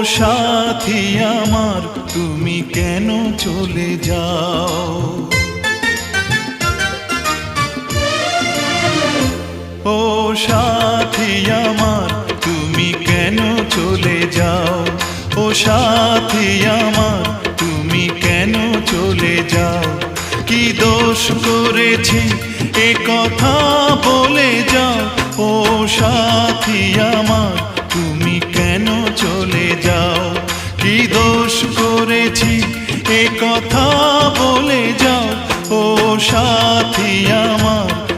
সাথী আমার তুমি কেন চলে যাও? ও সাথী আমার তুমি কেন চলে যাও? ও সাথী আমার তুমি কেন চলে যাও? কি দোষ করেছি এ কথা বলে যাও? ও সাথী আমার তুমি কেন চলে যাও? কি দোষ করেছি এ কথা বলে যাও? ও সাথী আমার